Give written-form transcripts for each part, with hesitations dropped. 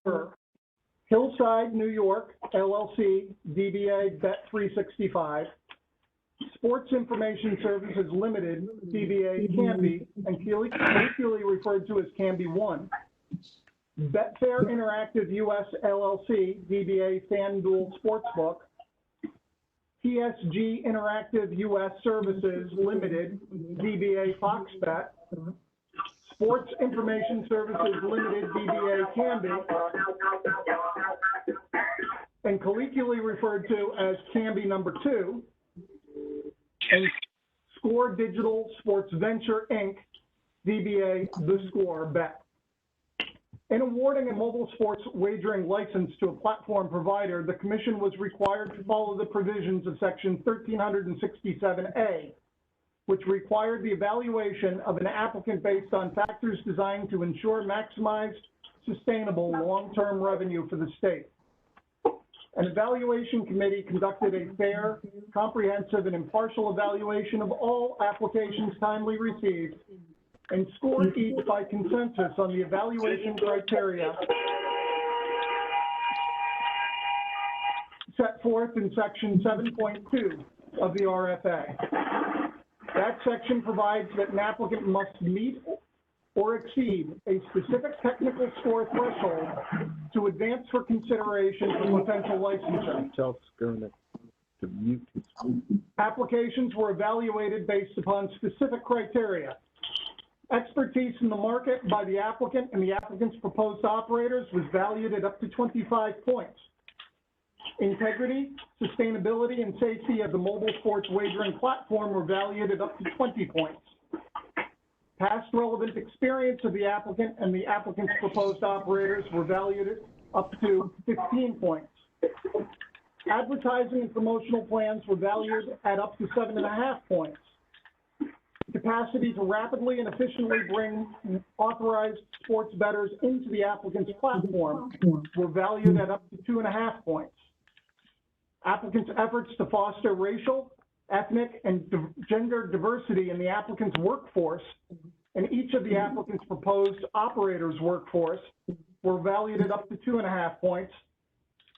were Hillside, New York, LLC, DBA Bet365, Sports Information Services Limited, DBA Canby, and colloquially referred to as Canby 1. Betfair Interactive US LLC, DBA FanDuel Sportsbook. PSG Interactive US Services Limited, DBA FoxBet. Sports Information Services Limited, DBA Canby, and colloquially referred to as Canby number 2. And Score Digital Sports Venture Inc., DBA The Score Bet. In awarding a mobile sports wagering license to a platform provider, the Commission was required to follow the provisions of Section 1367A, which required the evaluation of an applicant based on factors designed to ensure maximized, sustainable, long-term revenue for the state. An evaluation committee conducted a fair, comprehensive, and impartial evaluation of all applications timely received and scored each by consensus on the evaluation criteria set forth in Section 7.2 of the RFA. That section provides that an applicant must meet or exceed a specific technical score threshold to advance for consideration for potential licensure. Tell Skirnick to mute his phone. Applications were evaluated based upon specific criteria. Expertise in the market by the applicant and the applicant's proposed operators was valued at up to 25 points. Integrity, sustainability, and safety of the mobile sports wagering platform were valued at up to 20 points. Past relevant experience of the applicant and the applicant's proposed operators were valued at up to 15 points. Advertising and promotional plans were valued at up to 7.5 points. Capacity to rapidly and efficiently bring authorized sports bettors into the applicant's platform were valued at up to 2.5 points. Applicants' efforts to foster racial, ethnic, and gender diversity in the applicant's workforce and each of the applicant's proposed operators' workforce were valued at up to 2.5 points,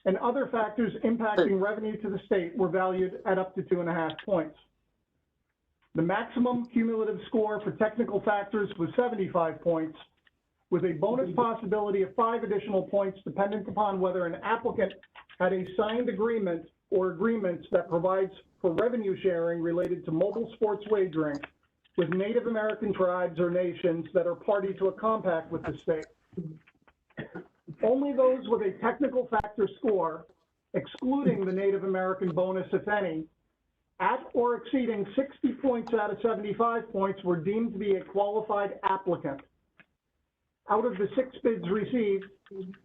and other factors impacting revenue to the state were valued at up to 2.5 points. The maximum cumulative score for technical factors was 75 points, with a bonus possibility of 5 additional points dependent upon whether an applicant had a signed agreement or agreements that provides for revenue sharing related to mobile sports wagering with Native American tribes or nations that are party to a compact with the state. Only those with a technical factor score, excluding the Native American bonus, if any, at or exceeding 60 points out of 75 points were deemed to be a qualified applicant. Out of the 6 bids received,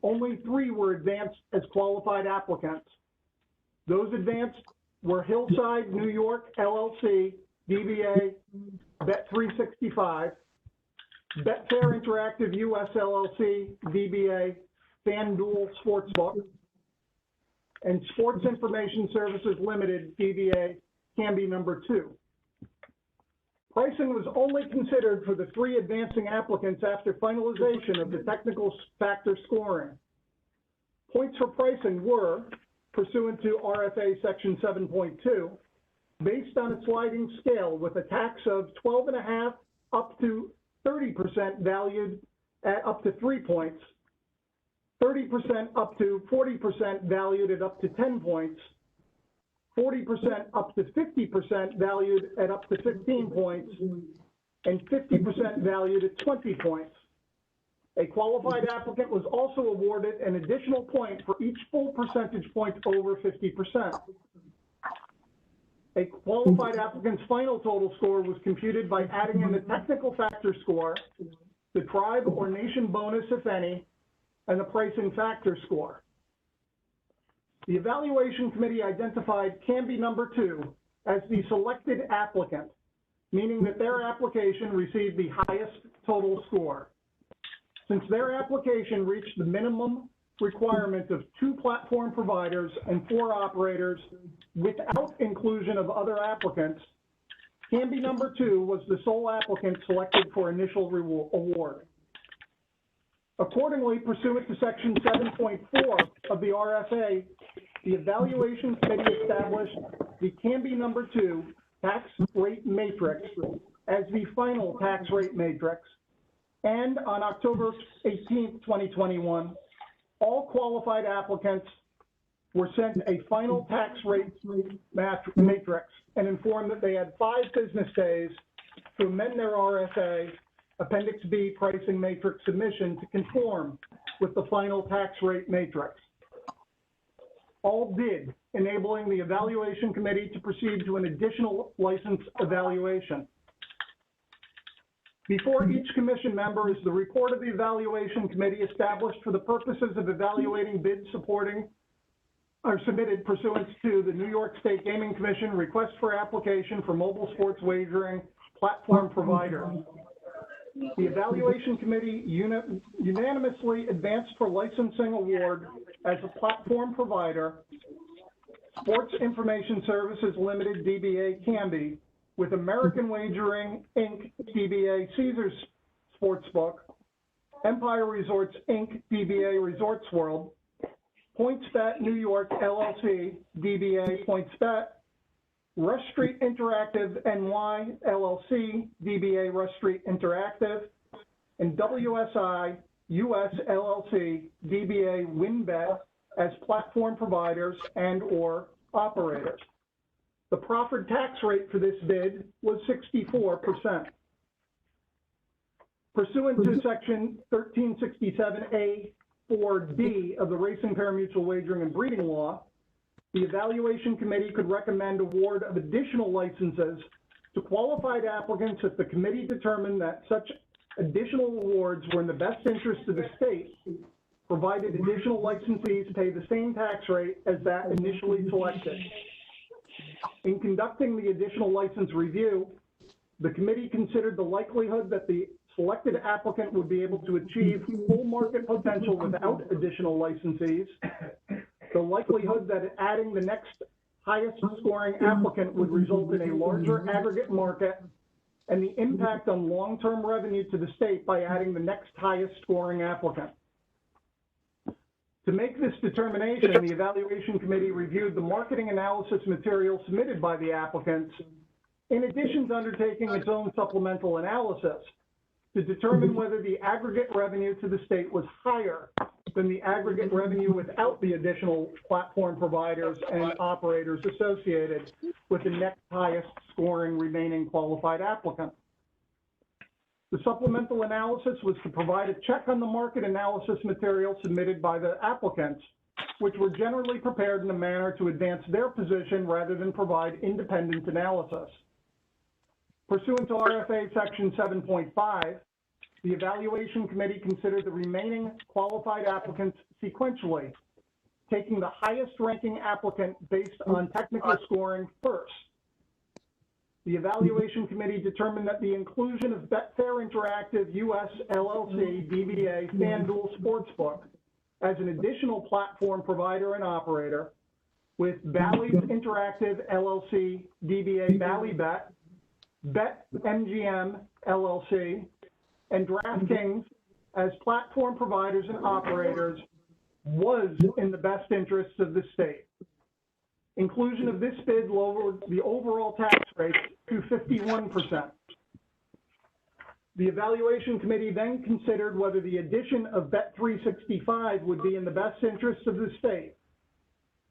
only 3 were advanced as qualified applicants. Those advanced were Hillside, New York, LLC, DBA Bet365, Betfair Interactive US LLC, DBA FanDuel Sportsbook, and Sports Information Services Limited, DBA Canby number 2. Pricing was only considered for the 3 advancing applicants after finalization of the technical factor scoring. Points for pricing were, pursuant to RFA Section 7.2, based on a sliding scale with a tax of 12.5 up to 30% valued at up to 3 points, 30% up to 40% valued at up to 10 points, 40% up to 50% valued at up to 15 points, and 50% valued at 20 points. A qualified applicant was also awarded an additional point for each full percentage point over 50%. A qualified applicant's final total score was computed by adding in the technical factor score, the tribe or nation bonus, if any, and the pricing factor score. The evaluation committee identified Canby number 2 as the selected applicant, meaning that their application received the highest total score. Since their application reached the minimum requirement of 2 platform providers and 4 operators without inclusion of other applicants, Canby number 2 was the sole applicant selected for initial award. Accordingly, pursuant to Section 7.4 of the RFA, the Evaluation Committee established the Canby Number 2 tax rate matrix as the final tax rate matrix, and on October 18, 2021, all qualified applicants were sent a final tax rate matrix and informed that they had 5 business days to amend their RFA Appendix B pricing matrix submission to conform with the final tax rate matrix. All did, enabling the Evaluation Committee to proceed to an additional license evaluation. Before each commission member is the report of the Evaluation Committee established for the purposes of evaluating bids supporting or submitted pursuant to the New York State Gaming Commission request for application for mobile sports wagering platform provider. The Evaluation Committee unanimously advanced for licensing award as a platform provider, Sports Information Services Limited, DBA Canby, with American Wagering, Inc., DBA Caesars Sportsbook, Empire Resorts, Inc., DBA Resorts World, PointsBet New York, LLC, DBA PointsBet, Rush Street Interactive NY, LLC, DBA Rush Street Interactive, and WSI US, LLC, DBA WinBet as platform providers and/or operators. The proffered tax rate for this bid was 64%. Pursuant to Section 1367A(4)D of the Racing Parimutuel Wagering and Breeding Law, the Evaluation Committee could recommend award of additional licenses to qualified applicants if the committee determined that such additional awards were in the best interest of the state, provided additional licensees pay the same tax rate as that initially selected. In conducting the additional license review, the committee considered the likelihood that the selected applicant would be able to achieve full market potential without additional licensees, the likelihood that adding the next highest scoring applicant would result in a larger aggregate market, and the impact on long-term revenue to the state by adding the next highest scoring applicant. To make this determination, the Evaluation Committee reviewed the marketing analysis material submitted by the applicants, in addition to undertaking its own supplemental analysis to determine whether the aggregate revenue to the state was higher than the aggregate revenue without the additional platform providers and operators associated with the next highest scoring remaining qualified applicant. The supplemental analysis was to provide a check on the market analysis material submitted by the applicants, which were generally prepared in a manner to advance their position rather than provide independent analysis. Pursuant to RFA Section 7.5, the Evaluation Committee considered the remaining qualified applicants sequentially, taking the highest ranking applicant based on technical scoring first. The Evaluation Committee determined that the inclusion of Betfair Interactive US, LLC, DBA FanDuel Sportsbook as an additional platform provider and operator, with Bally's Interactive, LLC, DBA Ballybet, BetMGM, LLC, and DraftKings as platform providers and operators was in the best interests of the state. Inclusion of this bid lowered the overall tax rate to 51%. The Evaluation Committee then considered whether the addition of Bet365 would be in the best interests of the state.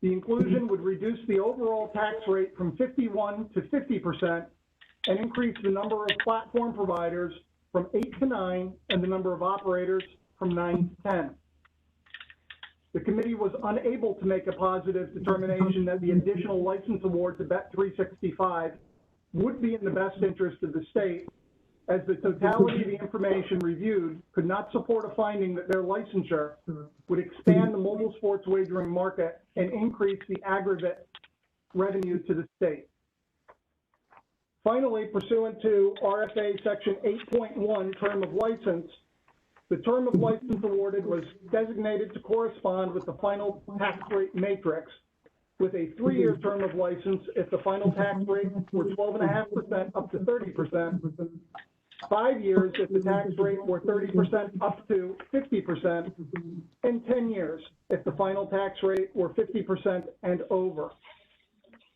The inclusion would reduce the overall tax rate from 51 to 50% and increase the number of platform providers from 8 to 9 and the number of operators from 9 to 10. The committee was unable to make a positive determination that the additional license award to Bet365 would be in the best interest of the state, as the totality of the information reviewed could not support a finding that their licensure would expand the mobile sports wagering market and increase the aggregate revenue to the state. Finally, pursuant to RFA Section 8.1, term of license, the term of license awarded was designated to correspond with the final tax rate matrix, with a 3-year term of license if the final tax rate were 12.5% up to 30%, 5 years if the tax rate were 30% up to 50%, and 10 years if the final tax rate were 50% and over.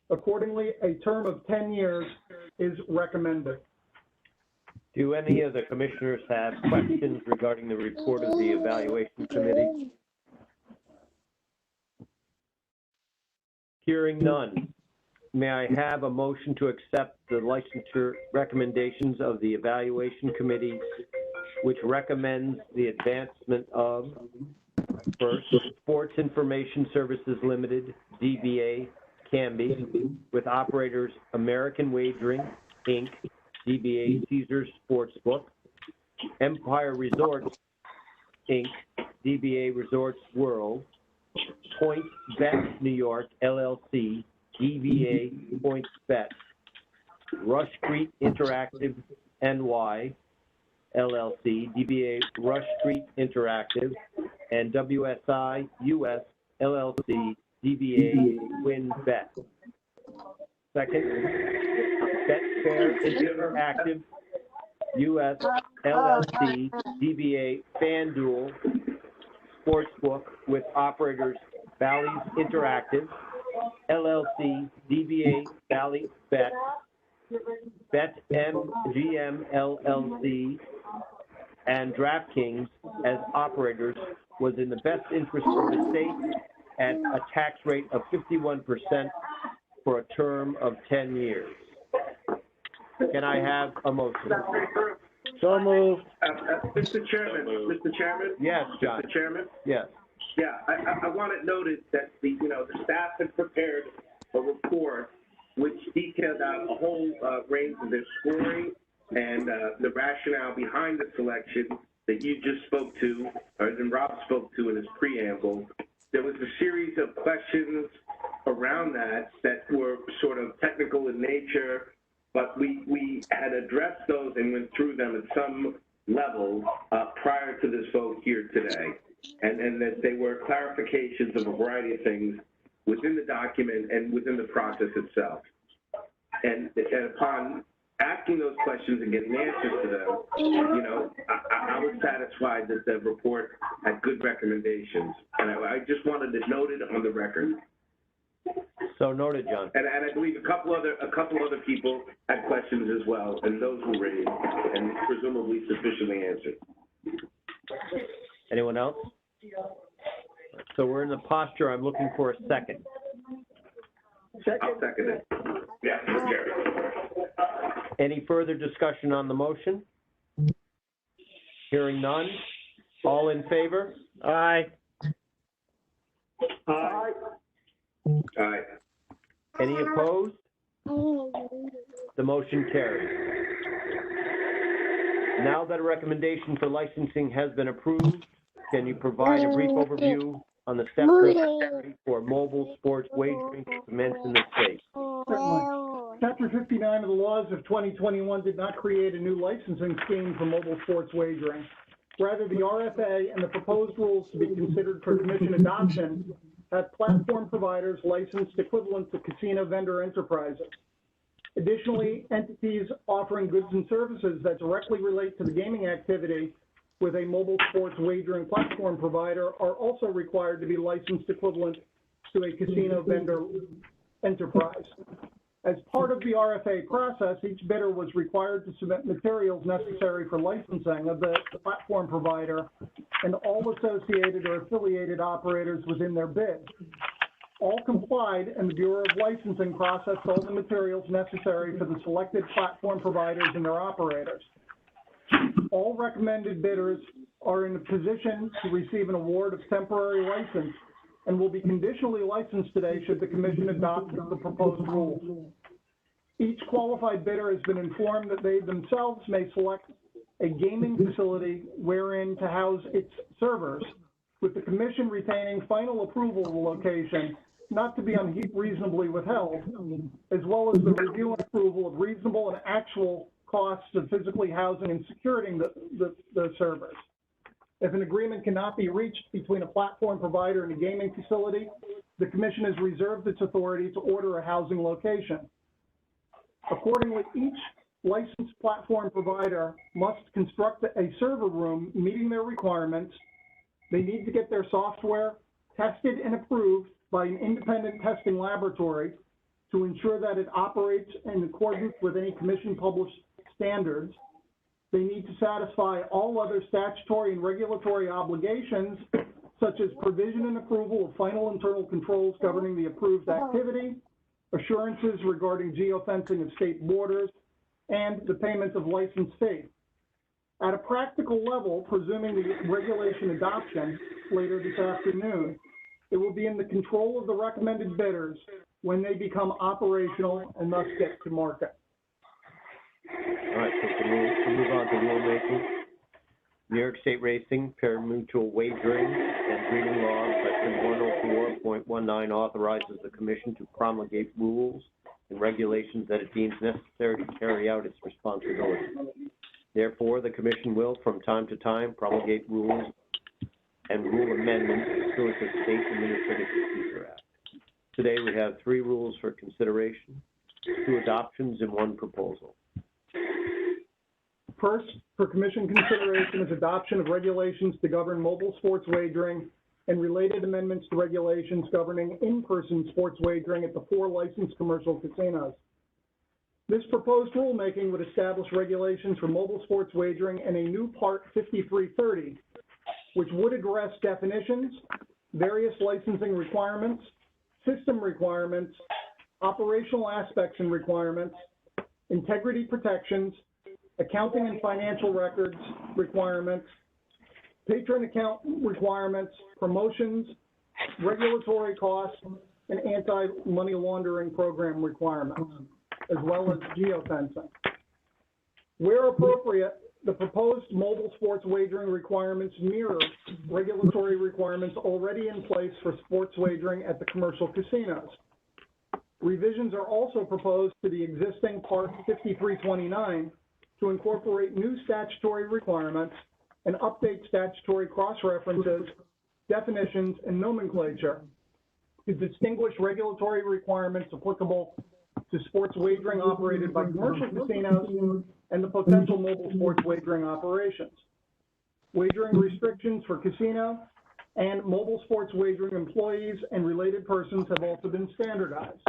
Accordingly, a term of 10 years is recommended. Do any of the commissioners have questions regarding the report of the evaluation committee? Hearing none, may I have a motion to accept the licensure recommendations of the evaluation committee, which recommends the advancement of, first, Sports Information Services Limited, DBA, Canby, with operators American Wagering, Inc., DBA Caesars Sportsbook, Empire Resorts, Inc., DBA Resorts World, Point Bet New York, LLC, DBA Point Bet, Rush Street Interactive, NY, LLC, DBA Rush Street Interactive, and WSI US, LLC, DBA WinBet. Second, Betfair Interactive, US, LLC, DBA FanDuel Sportsbook with operators Bally's Interactive, LLC, DBA Bally Bet, BetMGM LLC, and DraftKings as operators was in the best interest of the state at a tax rate of 51% for a term of 10 years. Can I have a motion? So moved. Mr. Chairman? Yes, John. Mr. Chairman? Yes. Yeah, I want it noted that the staff had prepared a report which detailed out a whole range of their scoring and the rationale behind the selection that you just spoke to, or that Rob spoke to in his preamble. There was a series of questions around that were sort of technical in nature, but we had addressed those and went through them at some level prior to this vote here today. And that they were clarifications of a variety of things within the document and within the process itself. And upon asking those questions and getting answers to them, I was satisfied that the report had good recommendations. And I just wanted to note it on the record. So noted, John. And I believe a couple other people had questions as well, and those were raised and presumably sufficiently answered. Anyone else? So we're in the posture, I'm looking for a second. I'll second it. Yeah, Jerry. Any further discussion on the motion? Hearing none. All in favor? Aye. Aye. Aye. Any opposed? The motion carries. Now that a recommendation for licensing has been approved, can you provide a brief overview on the steps necessary for mobile sports wagering to commence in the state? Certainly. Chapter 59 of the laws of 2021 did not create a new licensing scheme for mobile sports wagering. Rather, the RFA and the proposed rules to be considered for commission adoption have platform providers licensed equivalent to casino vendor enterprises. Additionally, entities offering goods and services that directly relate to the gaming activity with a mobile sports wagering platform provider are also required to be licensed equivalent to a casino vendor enterprise. As part of the RFA process, each bidder was required to submit materials necessary for licensing of the platform provider and all associated or affiliated operators within their bid. All complied, and the Bureau of Licensing processed all the materials necessary for the selected platform providers and their operators. All recommended bidders are in a position to receive an award of temporary license and will be conditionally licensed today should the commission adopt the proposed rules. Each qualified bidder has been informed that they themselves may select a gaming facility wherein to house its servers, with the commission retaining final approval of the location not to be unreasonably withheld, as well as the review and approval of reasonable and actual costs of physically housing and securing the servers. If an agreement cannot be reached between a platform provider and a gaming facility, the commission has reserved its authority to order a housing location. Accordingly, each licensed platform provider must construct a server room meeting their requirements. They need to get their software tested and approved by an independent testing laboratory to ensure that it operates in accordance with any commission-published standards. They need to satisfy all other statutory and regulatory obligations, such as provision and approval of final internal controls governing the approved activity, assurances regarding geofencing of state borders, and the payment of license fee. At a practical level, presuming the regulation adoption later this afternoon, it will be in the control of the recommended bidders when they become operational and thus get to market. All right, so we'll move on to rulemaking. New York State Racing, Pari-mutuel wagering, and breeding laws, section 104.19 authorizes the commission to promulgate rules and regulations that it deems necessary to carry out its responsibilities. Therefore, the commission will, from time to time, promulgate rules and rule amendments pursuant to the State Administrative Procedure Act. Today, we have 3 rules for consideration, 2 adoptions, and 1 proposal. First, for commission consideration is adoption of regulations to govern mobile sports wagering and related amendments to regulations governing in-person sports wagering at the 4 licensed commercial casinos. This proposed rulemaking would establish regulations for mobile sports wagering and a new Part 5330, which would address definitions, various licensing requirements, system requirements, operational aspects and requirements, integrity protections, accounting and financial records requirements, patron account requirements, promotions, regulatory costs, and anti-money laundering program requirements, as well as geofencing. Where appropriate, the proposed mobile sports wagering requirements mirror regulatory requirements already in place for sports wagering at the commercial casinos. Revisions are also proposed to the existing Part 5329 to incorporate new statutory requirements and update statutory cross-references, definitions, and nomenclature to distinguish regulatory requirements applicable to sports wagering operated by commercial casinos and the potential mobile sports wagering operations. Wagering restrictions for casino and mobile sports wagering employees and related persons have also been standardized.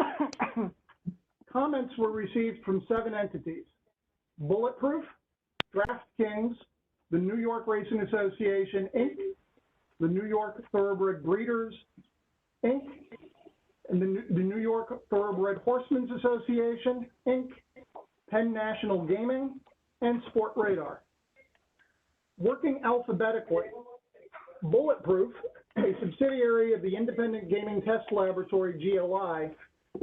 Comments were received from 7 entities: Bulletproof, DraftKings, the New York Racing Association, Inc., the New York Thoroughbred Breeders, Inc., and the New York Thoroughbred Horsemen's Association, Inc., Penn National Gaming, and Sport Radar. Working alphabetically, Bulletproof, a subsidiary of the Independent Gaming Test Laboratory, GLI,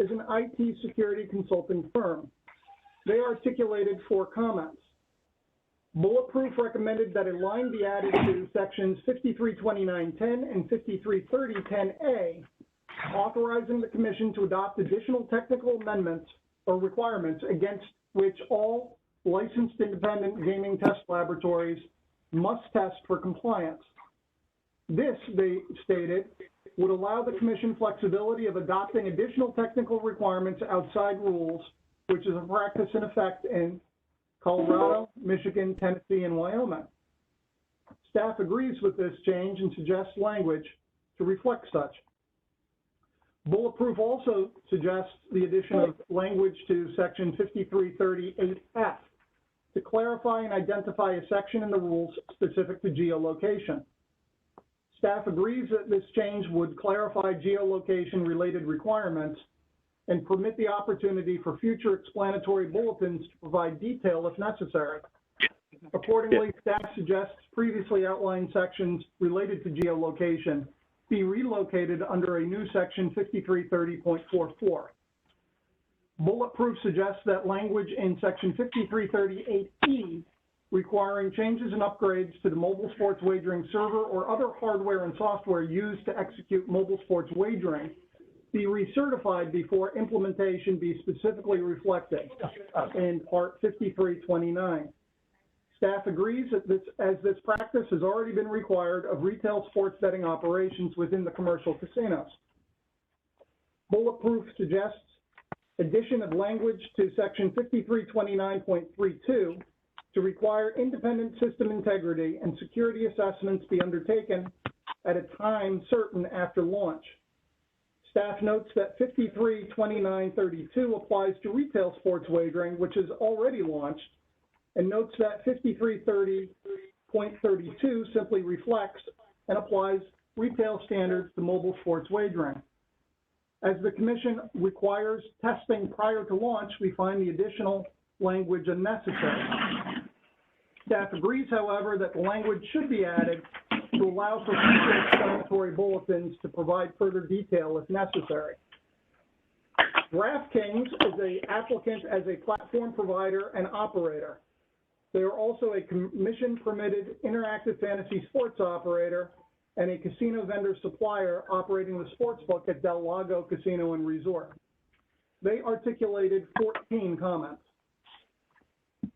is an IT security consulting firm. They articulated 4 comments. Bulletproof recommended that a line be added to sections 532910 and 533010A, authorizing the commission to adopt additional technical amendments or requirements against which all licensed independent gaming test laboratories must test for compliance. This, they stated, would allow the commission flexibility of adopting additional technical requirements outside rules, which is a practice in effect in Colorado, Michigan, Tennessee, and Wyoming. Staff agrees with this change and suggests language to reflect such. Bulletproof also suggests the addition of language to section 5338F to clarify and identify a section in the rules specific to geolocation. Staff agrees that this change would clarify geolocation-related requirements and permit the opportunity for future explanatory bulletins to provide detail if necessary. Accordingly, staff suggests previously outlined sections related to geolocation be relocated under a new section 5330.44. Bulletproof suggests that language in section 5338E requiring changes and upgrades to the mobile sports wagering server or other hardware and software used to execute mobile sports wagering be recertified before implementation be specifically reflected in Part 5329. Staff agrees that this practice has already been required of retail sports betting operations within the commercial casinos. Bulletproof suggests addition of language to section 5329.32 to require independent system integrity and security assessments be undertaken at a time certain after launch. Staff notes that 5329.32 applies to retail sports wagering, which is already launched, and notes that 5330.32 simply reflects and applies retail standards to mobile sports wagering. As the Commission requires testing prior to launch, we find the additional language unnecessary. Staff agrees, however, that the language should be added to allow for future explanatory bulletins to provide further detail if necessary. DraftKings is an applicant as a platform provider and operator. They are also a commission-permitted interactive fantasy sports operator and a casino vendor supplier operating the sportsbook at Del Lago Casino and Resort. They articulated 14 comments.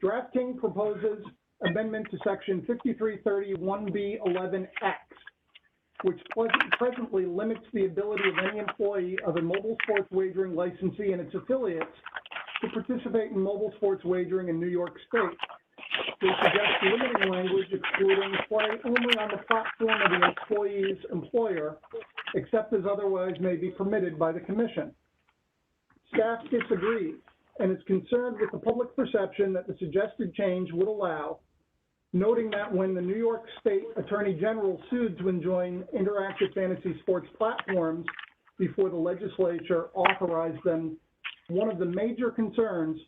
DraftKings proposes amendment to section 5331B11X, which presently limits the ability of any employee of a mobile sports wagering licensee and its affiliates to participate in mobile sports wagering in New York State. They suggest limiting language excluding play only on the platform of the employee's employer, except as otherwise may be permitted by the Commission. Staff disagrees and is concerned with the public perception that the suggested change would allow, noting that when the New York State Attorney General sued to enjoin interactive fantasy sports platforms before the legislature authorized them, one of the major concerns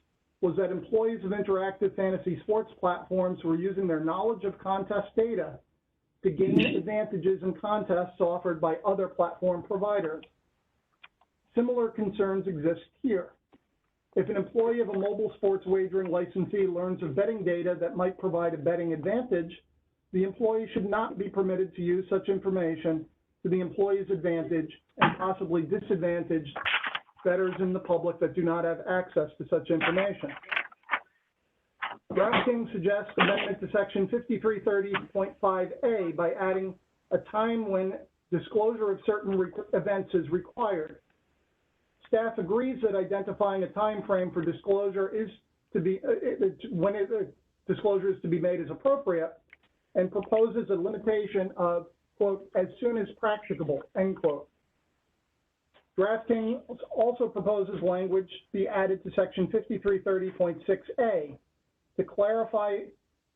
was that employees of interactive fantasy sports platforms were using their knowledge of contest data to gain advantages in contests offered by other platform providers. Similar concerns exist here. If an employee of a mobile sports wagering licensee learns of betting data that might provide a betting advantage, the employee should not be permitted to use such information to the employee's advantage and possibly disadvantage bettors in the public that do not have access to such information. DraftKings suggests amendment to section 5330.5A by adding a time when disclosure of certain events is required. Staff agrees that identifying a time frame for disclosure is to be, disclosure is to be made as appropriate, and proposes a limitation of, quote, as soon as practicable, end quote. DraftKings also proposes language be added to section 5330.6A to clarify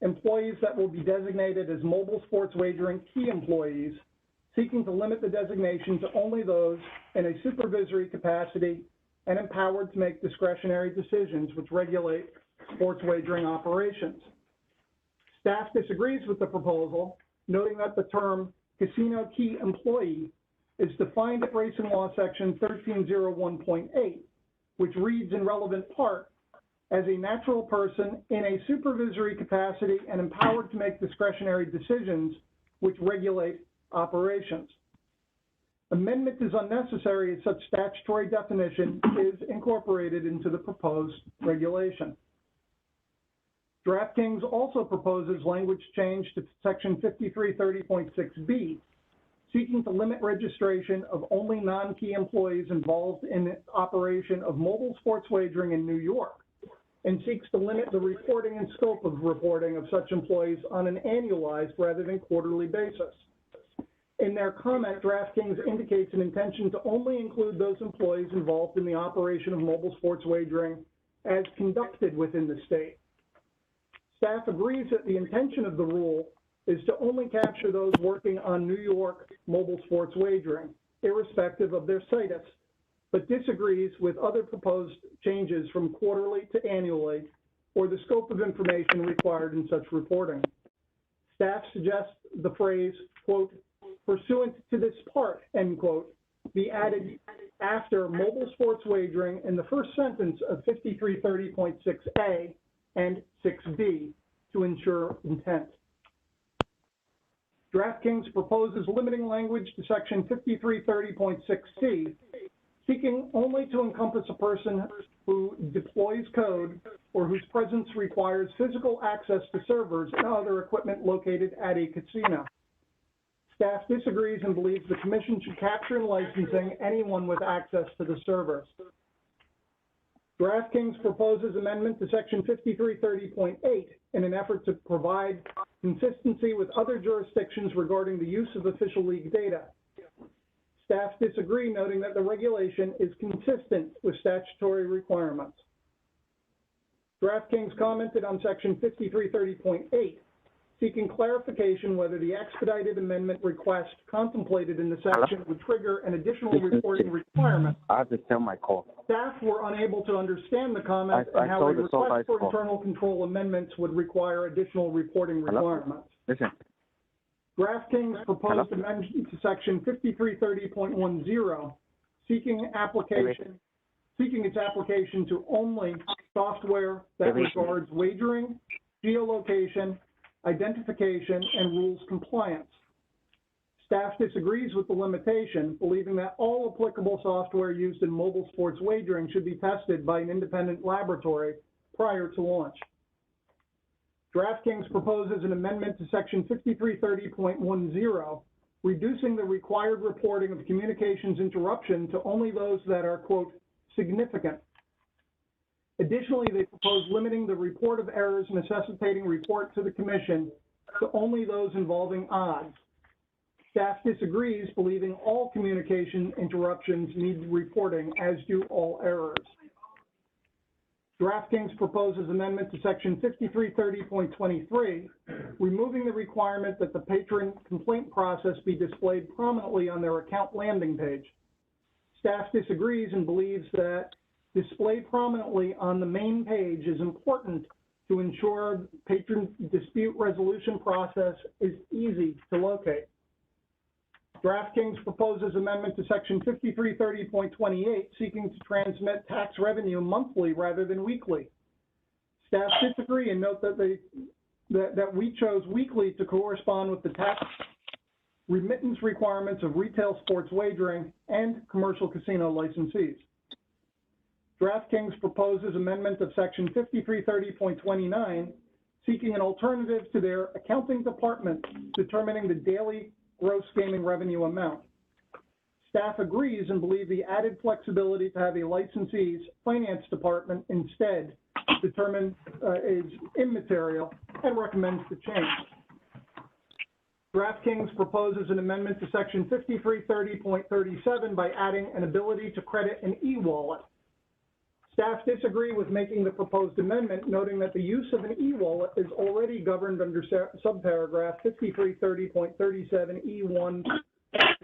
employees that will be designated as mobile sports wagering key employees, seeking to limit the designation to only those in a supervisory capacity and empowered to make discretionary decisions which regulate sports wagering operations. Staff disagrees with the proposal, noting that the term casino key employee is defined at Racing Law Section 1301.8, which reads in relevant part, as a natural person in a supervisory capacity and empowered to make discretionary decisions which regulate operations. Amendment is unnecessary as such statutory definition is incorporated into the proposed regulation. DraftKings also proposes language change to section 5330.6B, seeking to limit registration of only non-key employees involved in the operation of mobile sports wagering in New York, and seeks to limit the reporting and scope of reporting of such employees on an annualized rather than quarterly basis. In their comment, DraftKings indicates an intention to only include those employees involved in the operation of mobile sports wagering as conducted within the state. Staff agrees that the intention of the rule is to only capture those working on New York mobile sports wagering, irrespective of their situs, but disagrees with other proposed changes from quarterly to annually or the scope of information required in such reporting. Staff suggests the phrase, quote, pursuant to this part, end quote, be added after mobile sports wagering in the first sentence of 5330.6A and 6B to ensure intent. DraftKings proposes limiting language to section 5330.6C, seeking only to encompass a person who deploys code or whose presence requires physical access to servers and other equipment located at a casino. Staff disagrees and believes the Commission should capture in licensing anyone with access to the servers. DraftKings proposes amendment to section 5330.8 in an effort to provide consistency with other jurisdictions regarding the use of official league data. Staff disagree, noting that the regulation is consistent with statutory requirements. DraftKings commented on section 5330.8, seeking clarification whether the expedited amendment request contemplated in the section would trigger an additional reporting requirement. I have to send my call. Staff were unable to understand the comment and how a request for internal control amendments would require additional reporting requirements. Listen. DraftKings proposed amendment to section 5330.10, seeking its application to only software that regards wagering, geolocation, identification, and rules compliance. Staff disagrees with the limitation, believing that all applicable software used in mobile sports wagering should be tested by an independent laboratory prior to launch. DraftKings proposes an amendment to section 5330.10, reducing the required reporting of communications interruption to only those that are, quote, significant. Additionally, they propose limiting the report of errors necessitating report to the commission to only those involving odds. Staff disagrees, believing all communication interruptions need reporting, as do all errors. DraftKings proposes amendment to section 5330.23, removing the requirement that the patron complaint process be displayed prominently on their account landing page. Staff disagrees and believes that display prominently on the main page is important to ensure patron dispute resolution process is easy to locate. DraftKings proposes amendment to section 5330.28, seeking to transmit tax revenue monthly rather than weekly. Staff disagree and note that we chose weekly to correspond with the tax remittance requirements of retail sports wagering and commercial casino licensees. DraftKings proposes amendment of section 5330.29, seeking an alternative to their accounting department determining the daily gross gaming revenue amount. Staff agrees and believes the added flexibility to have a licensee's finance department instead determine is immaterial and recommends the change. DraftKings proposes an amendment to section 5330.37 by adding an ability to credit an e-wallet. Staff disagree with making the proposed amendment, noting that the use of an e-wallet is already governed under subparagraph 5330.37E1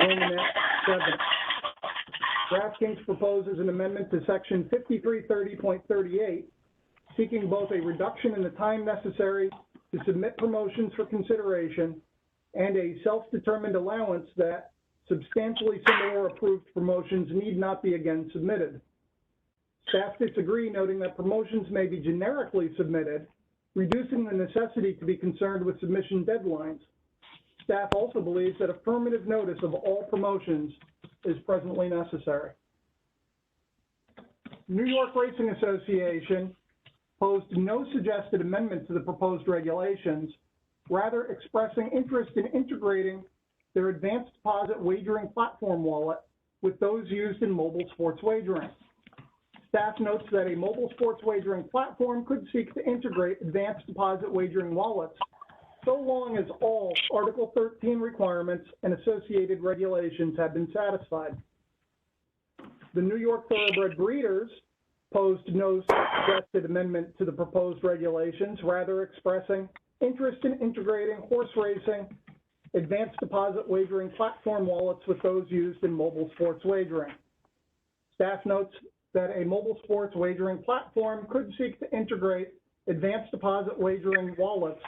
Romanet 7. DraftKings proposes an amendment to section 5330.38, seeking both a reduction in the time necessary to submit promotions for consideration and a self-determined allowance that substantially similar approved promotions need not be again submitted. Staff disagree, noting that promotions may be generically submitted, reducing the necessity to be concerned with submission deadlines. Staff also believes that affirmative notice of all promotions is presently necessary. New York Racing Association posed no suggested amendment to the proposed regulations, rather expressing interest in integrating their advanced deposit wagering platform wallet with those used in mobile sports wagering. Staff notes that a mobile sports wagering platform could seek to integrate advanced deposit wagering wallets so long as all Article 13 requirements and associated regulations have been satisfied. The New York Thoroughbred Breeders posed no suggested amendment to the proposed regulations, rather expressing interest in integrating horse racing advanced deposit wagering platform wallets with those used in mobile sports wagering. Staff notes that a mobile sports wagering platform could seek to integrate advanced deposit wagering wallets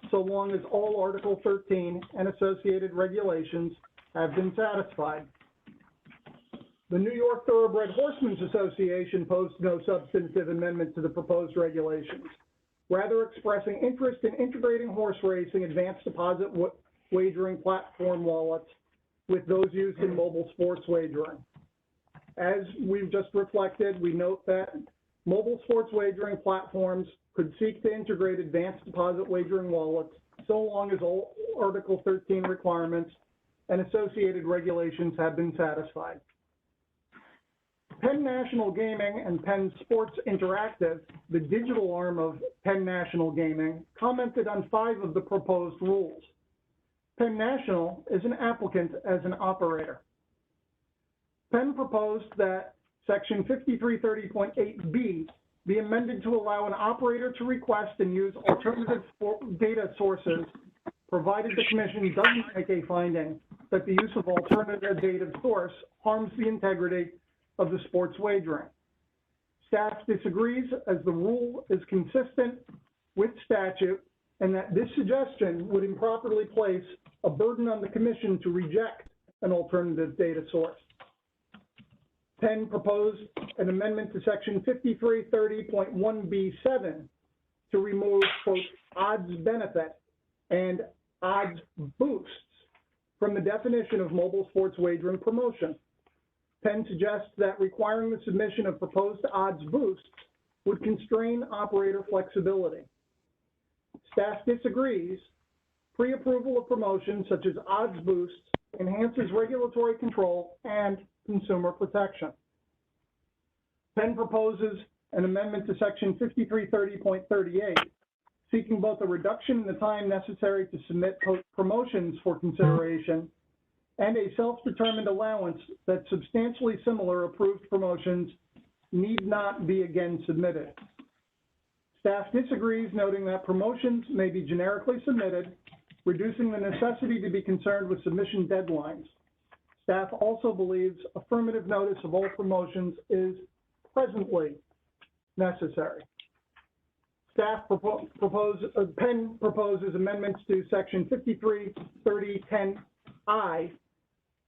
so long as all Article 13 and associated regulations have been satisfied. The New York Thoroughbred Horsemen's Association posed no substantive amendment to the proposed regulations, rather expressing interest in integrating horse racing advanced deposit wagering platform wallets with those used in mobile sports wagering. As we've just reflected, we note that mobile sports wagering platforms could seek to integrate advanced deposit wagering wallets so long as all Article 13 requirements and associated regulations have been satisfied. Penn National Gaming and Penn Sports Interactive, the digital arm of Penn National Gaming, commented on 5 of the proposed rules. Penn National is an applicant as an operator. Penn proposed that Section 5330.8B be amended to allow an operator to request and use alternative data sources, provided the Commission doesn't make a finding that the use of alternative data source harms the integrity of the sports wagering. Staff disagrees, as the rule is consistent with statute and that this suggestion would improperly place a burden on the Commission to reject an alternative data source. Penn proposed an amendment to Section 5330.1B7 to remove, quote, odds benefit and odds boosts from the definition of mobile sports wagering promotion. Penn suggests that requiring the submission of proposed odds boosts would constrain operator flexibility. Staff disagrees. Pre-approval of promotions such as odds boosts enhances regulatory control and consumer protection. Penn proposes an amendment to Section 5330.38, seeking both a reduction in the time necessary to submit promotions for consideration and a self-determined allowance that substantially similar approved promotions need not be again submitted. Staff disagrees, noting that promotions may be generically submitted, reducing the necessity to be concerned with submission deadlines. Staff also believes affirmative notice of all promotions is presently necessary. Penn proposes amendments to Section 5330.10I,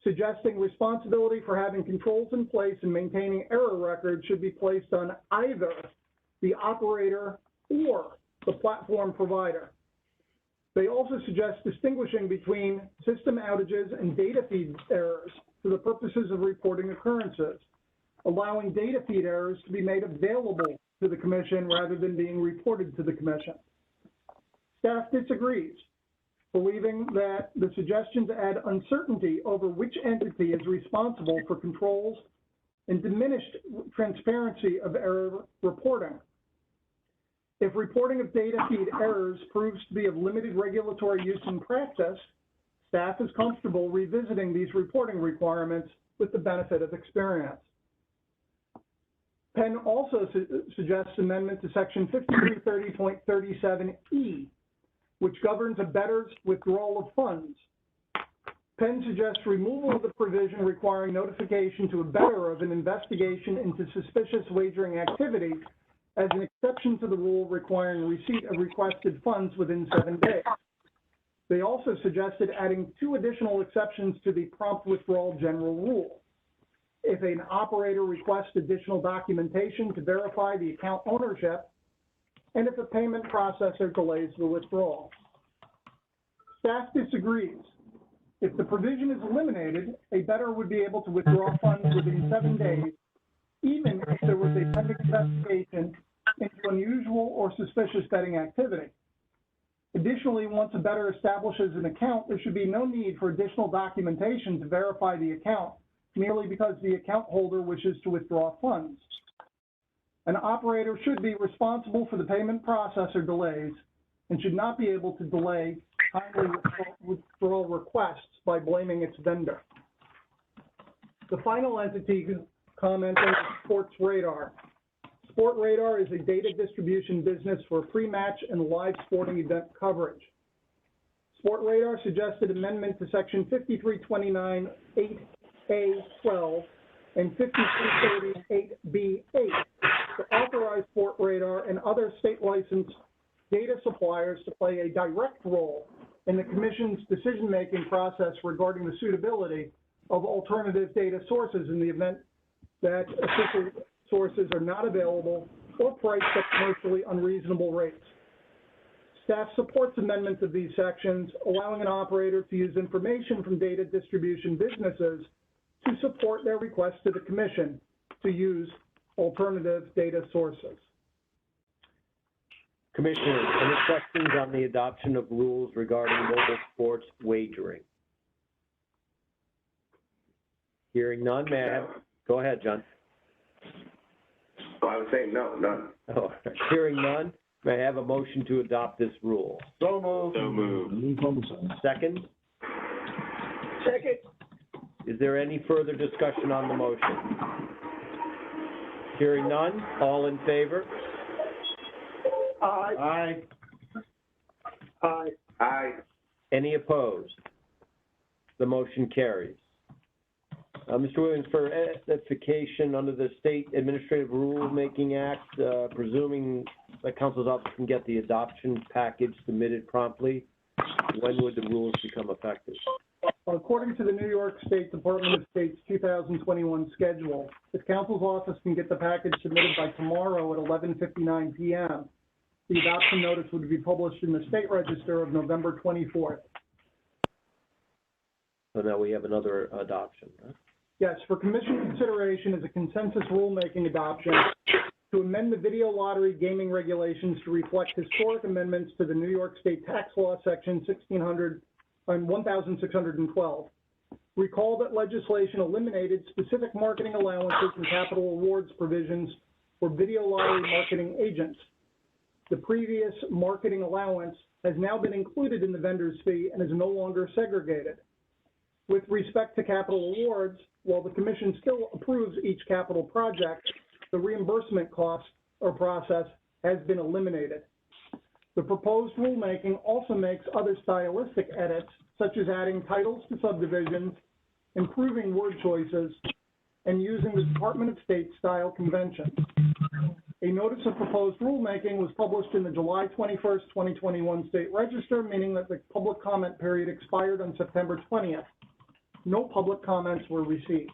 suggesting responsibility for having controls in place and maintaining error records should be placed on either the operator or the platform provider. They also suggest distinguishing between system outages and data feed errors for the purposes of reporting occurrences, allowing data feed errors to be made available to the Commission rather than being reported to the Commission. Staff disagrees, believing that the suggestions add uncertainty over which entity is responsible for controls and diminished transparency of error reporting. If reporting of data feed errors proves to be of limited regulatory use in practice, staff is comfortable revisiting these reporting requirements with the benefit of experience. Penn also suggests amendment to Section 5330.37E, which governs a bettor's withdrawal of funds. Penn suggests removal of the provision requiring notification to a bettor of an investigation into suspicious wagering activity as an exception to the rule requiring receipt of requested funds within 7 days. They also suggested adding 2 additional exceptions to the prompt withdrawal general rule. If an operator requests additional documentation to verify the account ownership, and if a payment processor delays the withdrawal. Staff disagrees. If the provision is eliminated, a bettor would be able to withdraw funds within 7 days, even if there was a pending investigation into unusual or suspicious betting activity. Additionally, once a bettor establishes an account, there should be no need for additional documentation to verify the account, merely because the account holder wishes to withdraw funds. An operator should be responsible for the payment processor delays and should not be able to delay timely withdrawal requests by blaming its vendor. The final entity commenting is Sports Radar. Sport Radar is a data distribution business for pre-match and live sporting event coverage. Sport Radar suggested amendment to Section 5329.8A12 and 5338B8 to authorize Sport Radar and other state licensed data suppliers to play a direct role in the Commission's decision-making process regarding the suitability of alternative data sources in the event that official sources are not available or priced at commercially unreasonable rates. Staff supports amendments of these sections, allowing an operator to use information from data distribution businesses to support their request to the Commission to use alternative data sources. Commissioners, any questions on the adoption of rules regarding mobile sports wagering? Hearing none, may I have, go ahead, John. I was saying no, none. Oh, hearing none, may I have a motion to adopt this rule? So moved. So moved. Second? Second. Is there any further discussion on the motion? Hearing none, all in favor? Aye. Aye. Aye. Aye. Any opposed? The motion carries. Mr. Williams, for edification under the State Administrative Rulemaking Act, presuming that council's office can get the adoption package submitted promptly, when would the rules become effective? According to the New York State Department of State's 2021 schedule, the council's office can get the package submitted by tomorrow at 11:59 p.m. The adoption notice would be published in the State Register of November 24th. So now we have another adoption, huh? Yes, for commission consideration is a consensus rulemaking adoption to amend the video lottery gaming regulations to reflect historic amendments to the New York State Tax Law, Section 1612. Recall that legislation eliminated specific marketing allowances and capital awards provisions for video lottery marketing agents. The previous marketing allowance has now been included in the vendor's fee and is no longer segregated. With respect to capital awards, while the commission still approves each capital project, the reimbursement cost or process has been eliminated. The proposed rulemaking also makes other stylistic edits, such as adding titles to subdivisions, improving word choices, and using the Department of State style conventions. A notice of proposed rulemaking was published in the July 21st, 2021 State Register, meaning that the public comment period expired on September 20th. No public comments were received.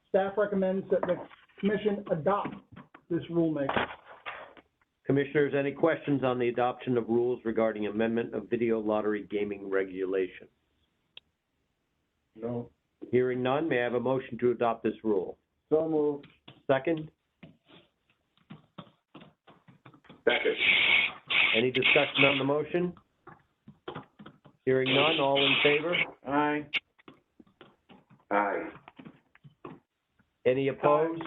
Staff recommends that the commission adopt this rulemaking. Commissioners, any questions on the adoption of rules regarding amendment of video lottery gaming regulation? No. Hearing none, may I have a motion to adopt this rule? So moved. Second? Second. Any discussion on the motion? Hearing none, all in favor? Aye. Aye. Any opposed?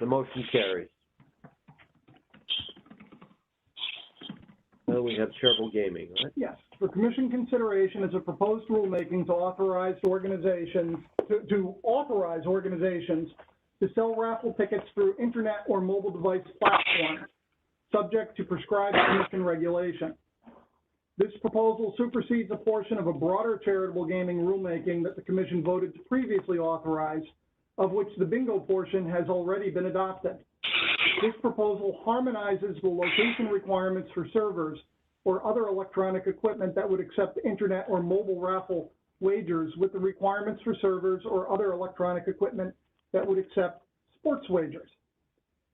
The motion carries. Now we have charitable gaming, right? Yes, for commission consideration is a proposed rulemaking to authorize organizations to sell raffle tickets through internet or mobile device platforms, subject to prescribed commission regulation. This proposal supersedes a portion of a broader charitable gaming rulemaking that the commission voted to previously authorize, of which the bingo portion has already been adopted. This proposal harmonizes the location requirements for servers or other electronic equipment that would accept internet or mobile raffle wagers with the requirements for servers or other electronic equipment that would accept sports wagers.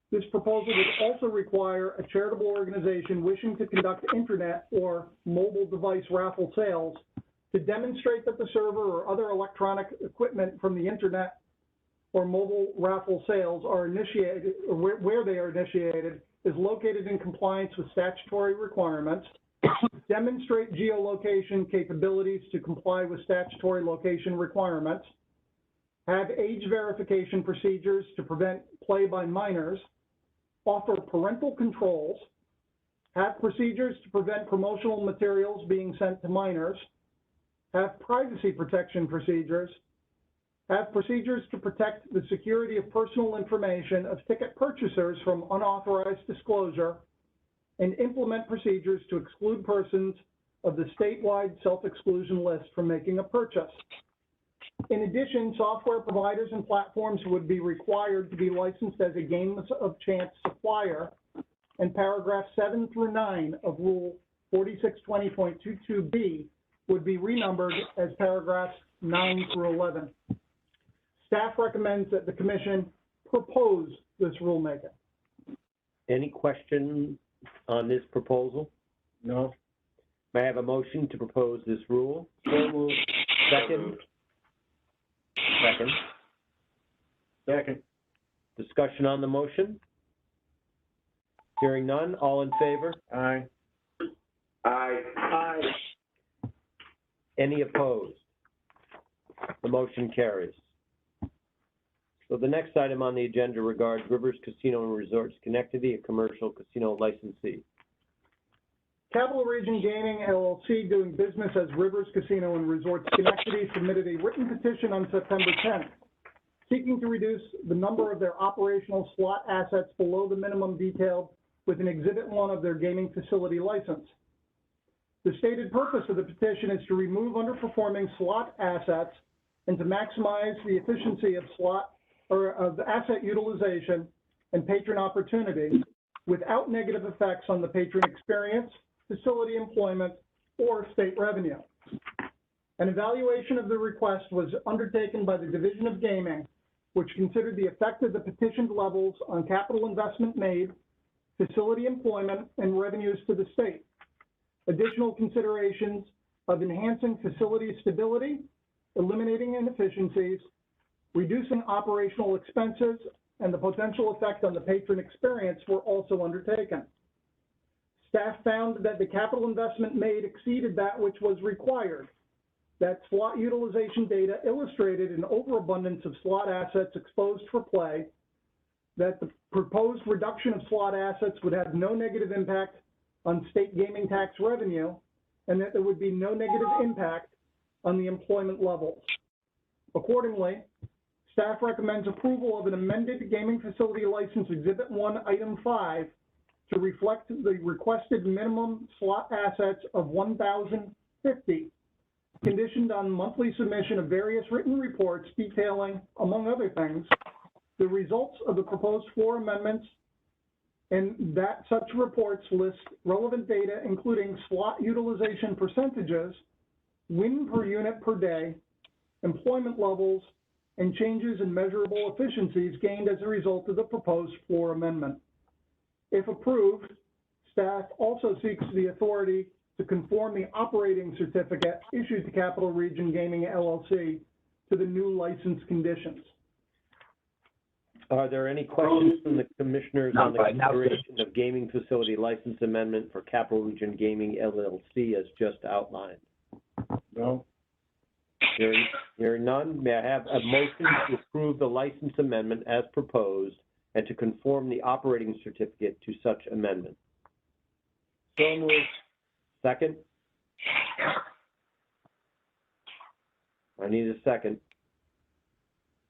This proposal would also require a charitable organization wishing to conduct internet or mobile device raffle sales to demonstrate that the server or other electronic equipment from the internet or mobile raffle sales are initiated, or where they are initiated, is located in compliance with statutory requirements, demonstrate geolocation capabilities to comply with statutory location requirements, have age verification procedures to prevent play by minors, offer parental controls, have procedures to prevent promotional materials being sent to minors, have privacy protection procedures, have procedures to protect the security of personal information of ticket purchasers from unauthorized disclosure, and implement procedures to exclude persons of the statewide self-exclusion list from making a purchase. In addition, software providers and platforms would be required to be licensed as a game of chance supplier, and paragraphs 7 through 9 of Rule 4620.22B would be renumbered as paragraphs 9 through 11. Staff recommends that the commission propose this rulemaking. Any question on this proposal? No. May I have a motion to propose this rule? So moved. Second? Second. Second. Discussion on the motion? Hearing none, all in favor? Aye. Aye. Aye. Any opposed? The motion carries. So So the next item on the agenda regards Rivers Casino and Resort Schenectady, a commercial casino licensee. Capital Region Gaming LLC, doing business as Rivers Casino and Resort Schenectady, submitted a written petition on September 10th, seeking to reduce the number of their operational slot assets below the minimum detailed within Exhibit 1 of their gaming facility license. The stated purpose of the petition is to remove underperforming slot assets and to maximize the efficiency of of asset utilization and patron opportunity without negative effects on the patron experience, facility employment, or state revenue. An evaluation of the request was undertaken by the Division of Gaming, which considered the effect of the petitioned levels on capital investment made, facility employment, and revenues to the state. Additional considerations of enhancing facility stability, eliminating inefficiencies, reducing operational expenses, and the potential effect on the patron experience were also undertaken. Staff found that the capital investment made exceeded that which was required, that slot utilization data illustrated an overabundance of slot assets exposed for play, that the proposed reduction of slot assets would have no negative impact on state gaming tax revenue, and that there would be no negative impact on the employment levels. Accordingly, staff recommends approval of an amended gaming facility license Exhibit 1, Item 5, to reflect the requested minimum slot assets of 1,050, conditioned on monthly submission of various written reports detailing, among other things, the results of the proposed floor amendments, and that such reports list relevant data, including slot utilization percentages, win per unit per day, employment levels, and changes in measurable efficiencies gained as a result of the proposed floor amendment. If approved, staff also seeks the authority to conform the operating certificate issued to Capital Region Gaming LLC to the new license conditions. Are there any questions from the commissioners on the consideration of gaming facility license amendment for Capital Region Gaming LLC as just outlined? No. Hearing none, may I have a motion to approve the license amendment as proposed and to conform the operating certificate to such amendment? So moved. Second? I need a second.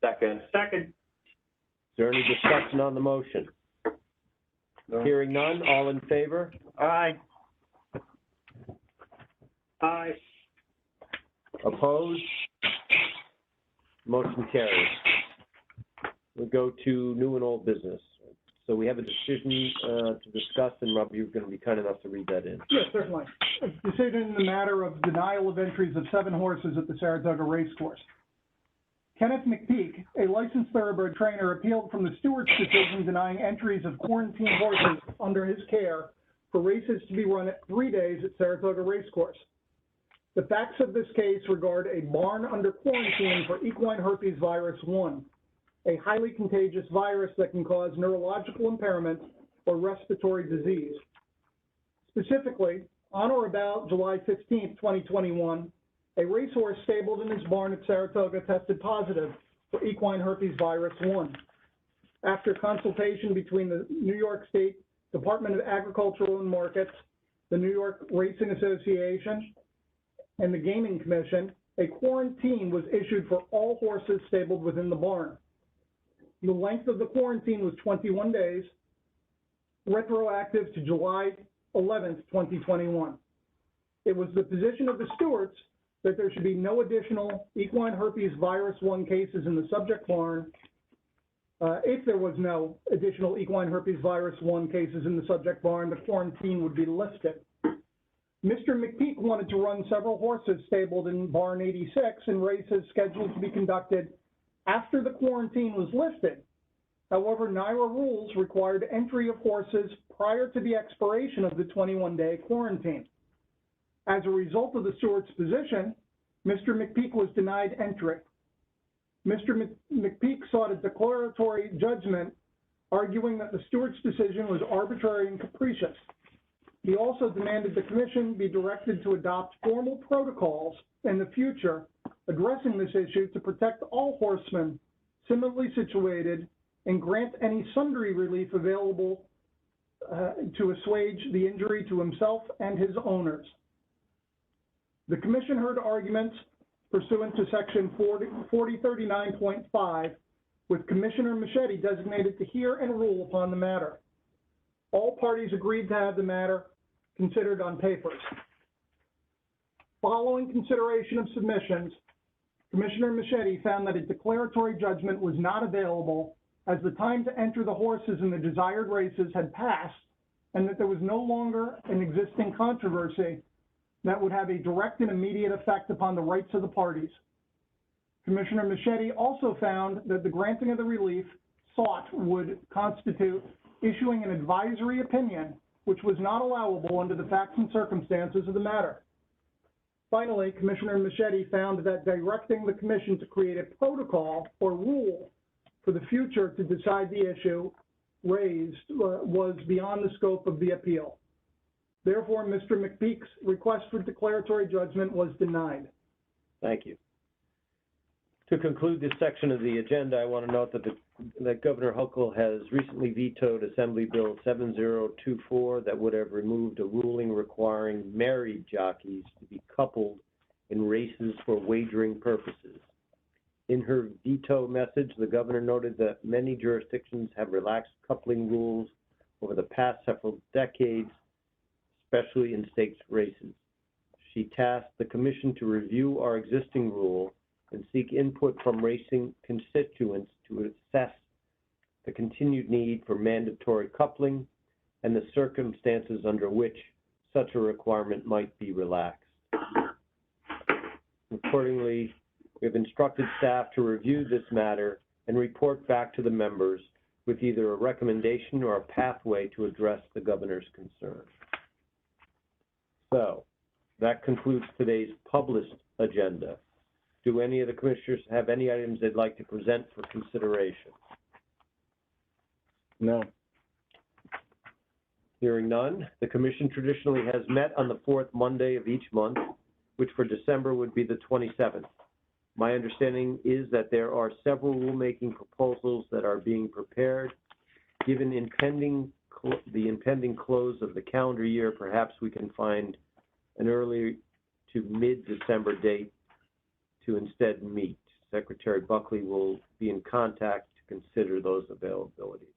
Second. Is there any discussion on the motion? No. Hearing none, all in favor? Aye. Aye. Opposed? Motion carries. We'll go to new and old business. So we have a decision to discuss, and Rob, you're going to be kind enough to read that in. Yes, certainly. A decision in the matter of denial of entries of 7 horses at the Saratoga Racecourse. Kenneth McPeak, a licensed thoroughbred trainer, appealed from the steward's decision denying entries of quarantined horses under his care for races to be run at 3 days at Saratoga Racecourse. The facts of this case regard a barn under quarantine for equine herpes virus 1, a highly contagious virus that can cause neurological impairment or respiratory disease. Specifically, on or about July 15, 2021, a racehorse stabled in his barn at Saratoga tested positive for equine herpes virus 1. After consultation between the New York State Department of Agricultural and Markets, the New York Racing Association, and the Gaming Commission, a quarantine was issued for all horses stabled within the barn. The length of the quarantine was 21 days, retroactive to July 11th, 2021. It was the position of the stewards that there should be no additional equine herpes virus 1 cases in the subject barn. If there was no additional equine herpes virus 1 cases in the subject barn, the quarantine would be lifted. Mr. McPeak wanted to run several horses stabled in barn 86 and races scheduled to be conducted after the quarantine was lifted. However, NYRA rules required entry of horses prior to the expiration of the 21-day quarantine. As a result of the steward's position, Mr. McPeak was denied entry. Mr. McPeak sought a declaratory judgment, arguing that the steward's decision was arbitrary and capricious. He also demanded the commission be directed to adopt formal protocols in the future addressing this issue to protect all horsemen similarly situated and grant any sundry relief available to assuage the injury to himself and his owners. The commission heard arguments pursuant to section 4039.5, with Commissioner Machete designated to hear and rule upon the matter. All parties agreed to have the matter considered on papers. Following consideration of submissions, Commissioner Machete found that a declaratory judgment was not available as the time to enter the horses in the desired races had passed and that there was no longer an existing controversy that would have a direct and immediate effect upon the rights of the parties. Commissioner Machete also found that the granting of the relief sought would constitute issuing an advisory opinion, which was not allowable under the facts and circumstances of the matter. Finally, Commissioner Machete found that directing the commission to create a protocol or rule for the future to decide the issue raised was beyond the scope of the appeal. Therefore, Mr. McPeak's request for declaratory judgment was denied. Thank you. To conclude this section of the agenda, I want to note that Governor Hochul has recently vetoed Assembly Bill 7024 that would have removed a ruling requiring married jockeys to be coupled in races for wagering purposes. In her veto message, the governor noted that many jurisdictions have relaxed coupling rules over the past several decades, especially in stakes races. She tasked the commission to review our existing rule and seek input from racing constituents to assess the continued need for mandatory coupling and the circumstances under which such a requirement might be relaxed. Accordingly, we have instructed staff to review this matter and report back to the members with either a recommendation or a pathway to address the governor's concern. So, that concludes today's published agenda. Do any of the commissioners have any items they'd like to present for consideration? No. Hearing none, the commission traditionally has met on the fourth Monday of each month, which for December would be the 27th. My understanding is that there are several rulemaking proposals that are being prepared. Given the impending close of the calendar year, perhaps we can find an early to mid-December date to instead meet. Secretary Buckley will be in contact to consider those availabilities.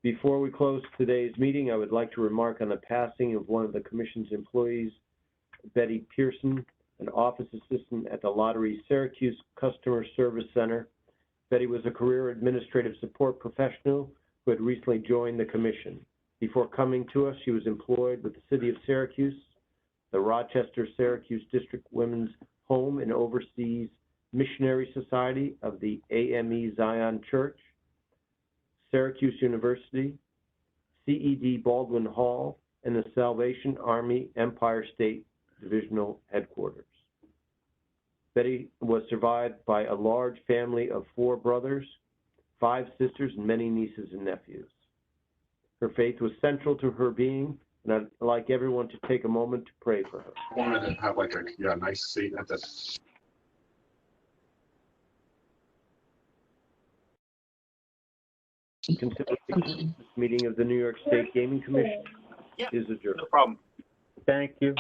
Before we close today's meeting, I would like to remark on the passing of one of the commission's employees, Betty Pearson, an office assistant at the Lottery Syracuse Customer Service Center. Betty was a career administrative support professional who had recently joined the commission. Before coming to us, she was employed with the City of Syracuse, the Rochester-Syracuse District Women's Home and Overseas Missionary Society of the AME Zion Church, Syracuse University, CED Baldwin Hall, and the Salvation Army Empire State Divisional Headquarters. Betty was survived by a large family of 4 brothers, 5 sisters, and many nieces and nephews. Her faith was central to her being, and I'd like everyone to take a moment to pray for her. I wanted to have like a nice seat at the. Consideration this meeting of the New York State Gaming Commission is adjourned. No problem. Thank you.